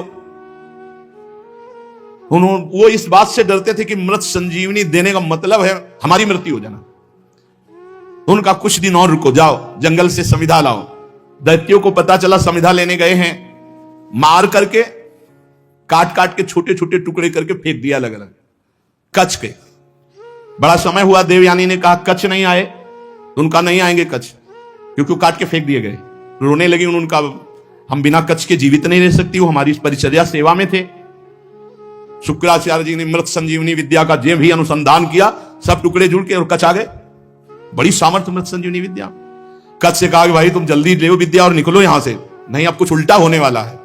वो इस बात से डरते थे कि मृत संजीवनी देने का मतलब है हमारी मृत्यु हो जाना। तो उनका कुछ दिन और रुको, जाओ जंगल से समिधा लाओ। दैत्यों को पता चला समिधा लेने गए हैं, मार करके काट काट के छोटे छोटे टुकड़े करके फेंक दिया अलग अलग कच्छ के। बड़ा समय हुआ, देवयानी ने कहा कच्छ नहीं आए, तो उनका नहीं आएंगे कच्छ क्योंकि वो काट के फेंक दिए गए। रोने लगी उनका, हम बिना कच्छ के जीवित नहीं रह सकती, वो हमारी परिचर्या सेवा में थे। शुक्राचार्य जी ने मृत संजीवनी विद्या का जो भी अनुसंधान किया, सब टुकड़े जुड़ के और कच्छ आ गए। बड़ी सामर्थ्य मृत संजीवनी विद्या। कच्छ से कहा कि भाई तुम जल्दी ले विद्या और निकलो यहां से, नहीं अब कुछ उल्टा होने वाला है।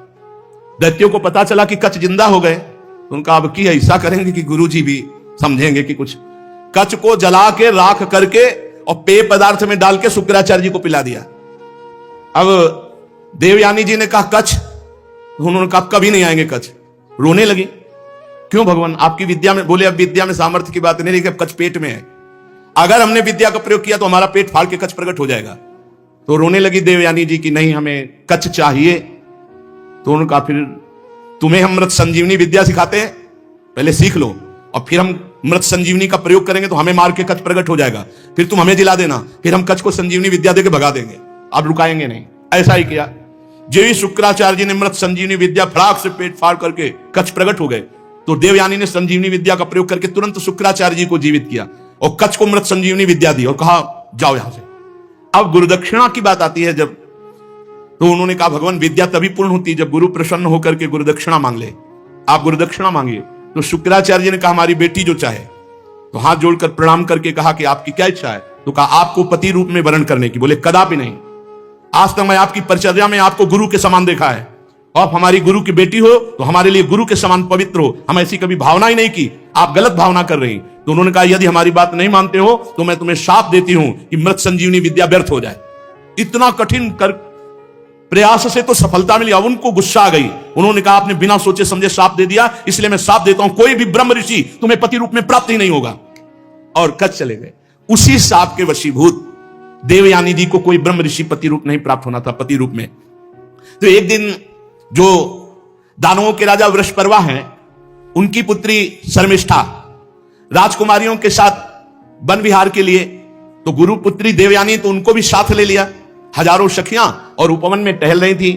दैत्यों को पता चला कि कच्छ जिंदा हो गए, तो उनका अब की ऐसा करेंगे कि गुरुजी भी समझेंगे कि कुछ। कच्छ को जला के राख करके और पेय पदार्थ में डाल के शुक्राचार्य जी को पिला दिया। अब देवयानी जी ने कहा कच्छ, उन्होंने कहा कभी नहीं आएंगे कच्छ। रोने लगी, क्यों भगवान आपकी विद्या में? बोले अब विद्या में सामर्थ्य की बात नहीं रही, कच्छ पेट में है, अगर हमने विद्या का प्रयोग किया तो हमारा पेट फाड़ के कच्छ प्रकट हो जाएगा। तो रोने लगी देवयानी जी की नहीं हमें कच्छ चाहिए। तो उन्होंने कहा फिर तुम्हें हम मृत संजीवनी विद्या सिखाते हैं, पहले सीख लो और फिर हम मृत संजीवनी का प्रयोग करेंगे तो हमें मार के कच्छ प्रकट हो जाएगा, फिर तुम हमें जिला देना, फिर हम कच्छ को संजीवनी विद्या देके भगा देंगे, आप रुकाएंगे नहीं। ऐसा ही किया। जो ही शुक्राचार्य जी ने मृत संजीवनी विद्या फड़ाक से पेट फाड़ करके कच्छ प्रकट हो गए, तो देवयानी ने संजीवनी विद्या का प्रयोग करके तुरंत शुक्राचार्य जी को जीवित किया और कच्छ को मृत संजीवनी विद्या दी और कहा जाओ यहां से। अब गुरुदक्षिणा की बात आती है जब, तो उन्होंने कहा भगवान विद्या तभी पूर्ण होती है जब गुरु प्रसन्न होकर के गुरुदक्षिणा मांग ले, आप गुरुदक्षिणा मांगिए। तो शुक्राचार्य जी ने कहा हमारी बेटी जो चाहे, तो हाथ जोड़कर प्रणाम करके कहा कि आपकी क्या इच्छा है? तो कहा आपको पति रूप में वरण करने की। बोले कदापि नहीं, आज तक मैं आपकी परिचर्या में आपको गुरु के समान देखा है, आप हमारी गुरु की बेटी हो तो हमारे लिए गुरु के समान पवित्र हो, हम ऐसी कभी भावना ही नहीं की, आप गलत भावना कर रही। तो उन्होंने कहा यदि हमारी बात नहीं मानते हो तो मैं तुम्हें शाप देती हूं कि मृत संजीवनी विद्या व्यर्थ हो जाए। इतना कठिन कर प्रयास से तो सफलता मिली। अब उनको गुस्सा आ गई, उन्होंने कहा आपने बिना सोचे समझे शाप दे दिया, इसलिए मैं शाप देता हूं कोई भी ब्रह्म ऋषि तुम्हें पति रूप में प्राप्त ही नहीं होगा। और कच्छ चले गए। उसी शाप के वशीभूत देवयानी जी को कोई ब्रह्म ऋषि पति रूप नहीं प्राप्त होना था, पति रूप में। तो एक दिन जो दानवों के राजा वृषपर्वा हैं, उनकी पुत्री शर्मिष्ठा राजकुमारियों के साथ वन विहार के लिए, तो गुरु पुत्री देवयानी तो उनको भी साथ ले लिया। हजारों सखियां और उपवन में टहल रही थी,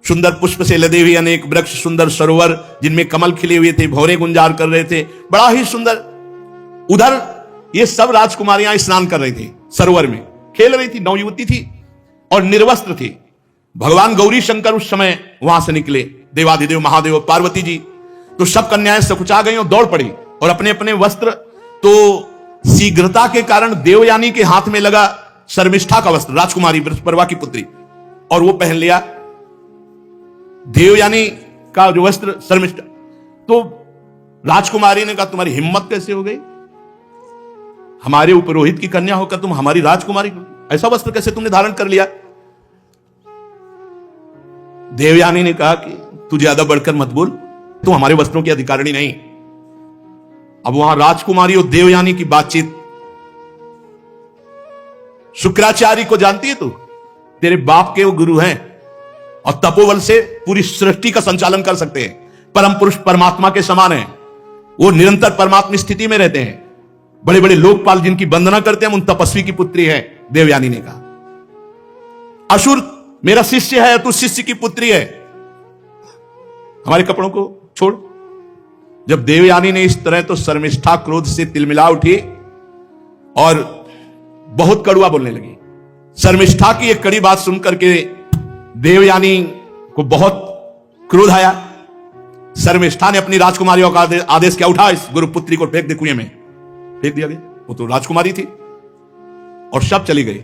सुंदर पुष्प से लदे हुए अनेक वृक्ष, सुंदर सरोवर जिनमें कमल खिले हुए थे, भौरे गुंजार कर रहे थे, बड़ा ही सुंदर। उधर ये सब राजकुमारियां स्नान कर रही थी, सरोवर में खेल रही थी, नवयुवती थी और निर्वस्त्र थी। भगवान गौरी शंकर उस समय वहां से निकले, देवाधिदेव महादेव पार्वती जी, तो सब कन्याएं सकुचा गई और दौड़ पड़ी और अपने अपने वस्त्र, तो शीघ्रता के कारण देवयानी के हाथ में लगा शर्मिष्ठा का वस्त्र, राजकुमारी वृषपर्वा की पुत्री, और वो पहन लिया। देवयानी का जो वस्त्र शर्मिष्ठा, तो राजकुमारी ने कहा तुम्हारी हिम्मत कैसे हो गई, हमारे उपरोहित की कन्या होकर तुम हमारी राजकुमारी, ऐसा वस्त्र कैसे तुमने धारण कर लिया। देवयानी ने कहा कि तू ज्यादा बढ़कर मत बोल, तुम हमारे वस्त्रों की अधिकारिणी नहीं। अब वहां राजकुमारी और देवयानी की बातचीत, शुक्राचार्य को जानती है तू, तेरे बाप के वो गुरु हैं और तपोबल से पूरी सृष्टि का संचालन कर सकते हैं, परम पुरुष परमात्मा के समान है, वो निरंतर परमात्मा स्थिति में रहते हैं, बड़े बड़े लोकपाल जिनकी वंदना करते हैं, उन तपस्वी की पुत्री है। देवयानी ने कहा असुर मेरा शिष्य है, तू शिष्य की पुत्री है, हमारे कपड़ों को छोड़। जब देवयानी ने इस तरह, तो शर्मिष्ठा क्रोध से तिलमिला उठी और बहुत कड़वा बोलने लगी। शर्मिष्ठा की एक कड़ी बात सुनकर के देवयानी को बहुत क्रोध आया। शर्मिष्ठा ने अपनी राजकुमारियों का आदेश किया, उठा इस गुरुपुत्री को फेंक दे कुएं में। फेंक दिया गया, वो तो राजकुमारी थी और सब चली गई।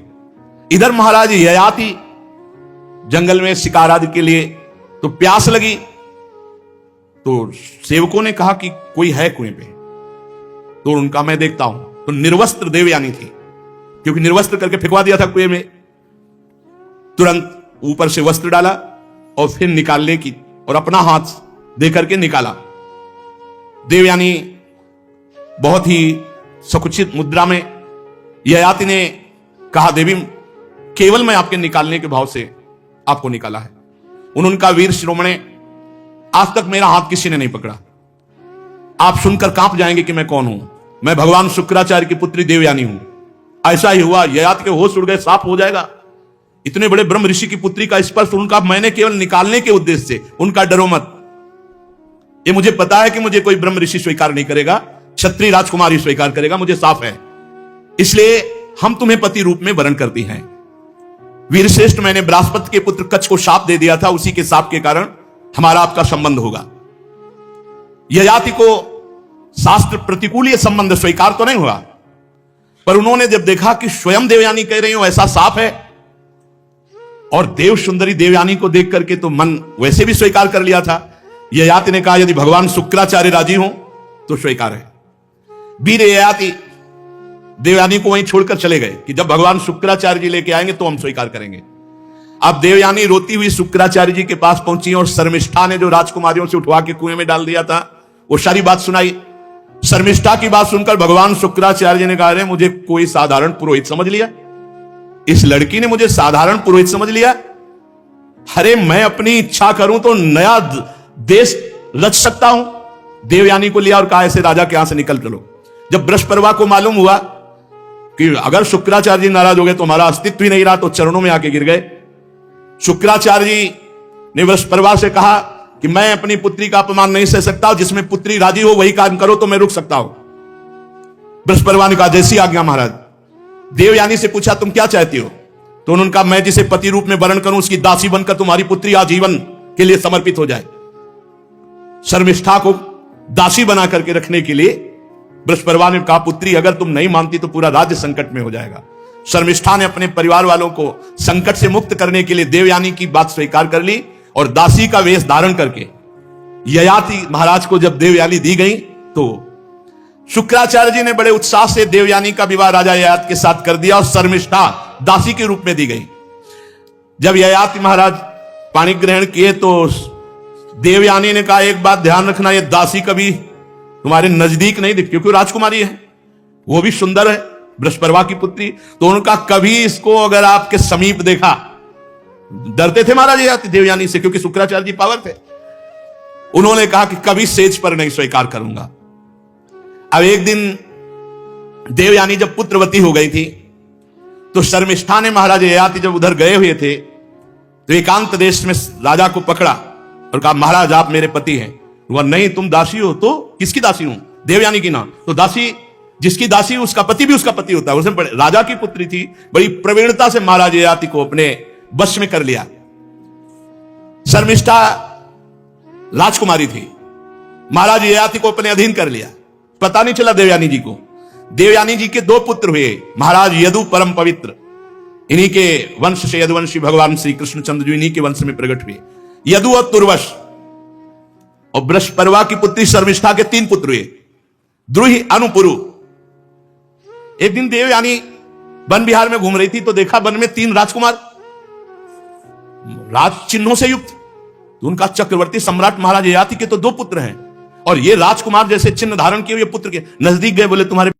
इधर महाराज ययाति जंगल में शिकार आदि के लिए, तो प्यास लगी, तो सेवकों ने कहा कि कोई है कुएं पे, तो उनका मैं देखता हूं। तो निर्वस्त्र देवयानी थी, क्योंकि निर्वस्त्र करके फेंकवा दिया था कुएं में। तुरंत ऊपर से वस्त्र डाला और फिर निकालने की, और अपना हाथ देकर के निकाला। देवयानी बहुत ही सकुचित मुद्रा में, ययाति ने कहा देवी केवल मैं आपके निकालने के भाव से आपको निकाला है। उनका वीर श्रोमणे, आज तक मेरा हाथ किसी ने नहीं पकड़ा, आप सुनकर कांप जाएंगे कि मैं कौन हूं। मैं भगवान शुक्राचार्य की पुत्री देवयानी हूं। ऐसा ही हुआ, ययाति के होश उड़ गए, साफ हो जाएगा। इतने बड़े ब्रह्म ऋषि की पुत्री का स्पर्श उनका मैंने केवल निकालने के उद्देश्य से, उनका डरो मत, ये मुझे पता है कि मुझे कोई ब्रह्म ऋषि स्वीकार नहीं करेगा, क्षत्रिय राजकुमारी स्वीकार करेगा, मुझे साफ है, इसलिए हम तुम्हें पति रूप में वरण करती हैं। वीरश्रेष्ठ, मैंने बृहस्पति के पुत्र कच्छ को शाप दे दिया था, उसी के शाप के कारण हमारा आपका संबंध होगा। ययाति को शास्त्र प्रतिकूल ये संबंध स्वीकार तो नहीं हुआ, पर उन्होंने जब देखा कि स्वयं देवयानी कह रही हो ऐसा साफ है, और देव सुंदरी देवयानी को देख करके तो मन वैसे भी स्वीकार कर लिया था। ययाति ने कहा यदि भगवान शुक्राचार्य राजी हो तो स्वीकार है। वीर ययाति देवयानी को वहीं छोड़कर चले गए कि जब भगवान शुक्राचार्य जी लेके आएंगे तो हम स्वीकार करेंगे। अब देवयानी रोती हुई शुक्राचार्य जी के पास पहुंची और शर्मिष्ठा ने जो राजकुमारियों से उठवा के कुएं में डाल दिया था वो सारी बात सुनाई। शर्मिष्ठा की बात सुनकर भगवान शुक्राचार्य जी ने कहा अरे मुझे कोई साधारण पुरोहित समझ लिया, इस लड़की ने मुझे साधारण पुरोहित समझ लिया। अरे मैं अपनी इच्छा करूं तो नया देश रच सकता हूं। देवयानी को लिया और कहा ऐसे राजा के यहां से निकल चलो। जब बृहस्पति को मालूम हुआ कि अगर शुक्राचार्य जी नाराज हो गए तो हमारा अस्तित्व ही नहीं रहा, तो चरणों में आके गिर गए। शुक्राचार्य जी ने बृहस्पति से कहा कि मैं अपनी पुत्री का अपमान नहीं सह सकता, जिसमें पुत्री राजी हो वही काम करो तो मैं रुक सकता हूं। बृहस्पति ने कहा जैसी आज्ञा महाराज। देवयानी से पूछा तुम क्या चाहती हो, तो उन्होंने कहा मैं जिसे पति रूप में वर्ण करूं उसकी दासी बनकर तुम्हारी पुत्री आजीवन के लिए समर्पित हो जाए। शर्मिष्ठा को दासी बना करके रखने के लिए बृहस्पति ने कहा पुत्री अगर तुम नहीं मानती तो पूरा राज्य संकट में हो जाएगा। शर्मिष्ठा ने अपने परिवार वालों को संकट से मुक्त करने के लिए देवयानी की बात स्वीकार कर ली और दासी का वेश धारण करके ययाति महाराज को जब देवयानी दी गई तो शुक्राचार्य जी ने बड़े उत्साह से देवयानी का विवाह राजा ययाति के साथ कर दिया और शर्मिष्ठा दासी के रूप में दी गई। जब ययाति महाराज पानी ग्रहण किए तो देवयानी ने कहा एक बात ध्यान रखना, ये दासी कभी तुम्हारे नजदीक नहीं दिखती क्योंकि राजकुमारी है, वो भी सुंदर है, बृहस्पति की पुत्री। तो उनका कभी इसको अगर आपके समीप देखा, डरते थे महाराज ययाति देवयानी से क्योंकि शुक्राचार्य जी पावर थे। उन्होंने कहा कि कभी सेज पर नहीं स्वीकार करूंगा। अब एक दिन देवयानी जब पुत्रवती हो गई थी तो शर्मिष्ठा ने महाराज ययाति जब उधर गए हुए थे तो एकांत देश में राजा को पकड़ा और कहा महाराज आप मेरे पति हैं। वह नहीं तुम दासी हो। तो किसकी दासी हूं? देवयानी की ना। तो दासी जिसकी दासी उसका पति भी उसका पति होता है। उसने राजा की पुत्री थी, बड़ी प्रवीणता से महाराज ययाति को अपने वश में कर लिया। शर्मिष्ठा राजकुमारी थी, महाराज ययाति को अपने अधीन कर लिया। पता नहीं चला देवयानी जी को। देवयानी जी के दो पुत्र हुए, महाराज यदु परम पवित्र, इन्हीं के वंश से यदुवंशी भगवान श्री कृष्णचंद्र जी इन्हीं के वंश में प्रकट हुए। यदु और तुर्वश। और बृहस्पति की पुत्री शर्मिष्ठा के 3 पुत्र हुए, द्रुहि, अनुपुरु। एक दिन देवयानी वन विहार में घूम रही थी तो देखा वन में 3 राजकुमार राज चिन्हों से युक्त। तो उनका चक्रवर्ती सम्राट महाराज ययाति के तो 2 पुत्र हैं, और ये राजकुमार जैसे चिन्ह धारण किए हुए पुत्र के नजदीक गए, बोले तुम्हारे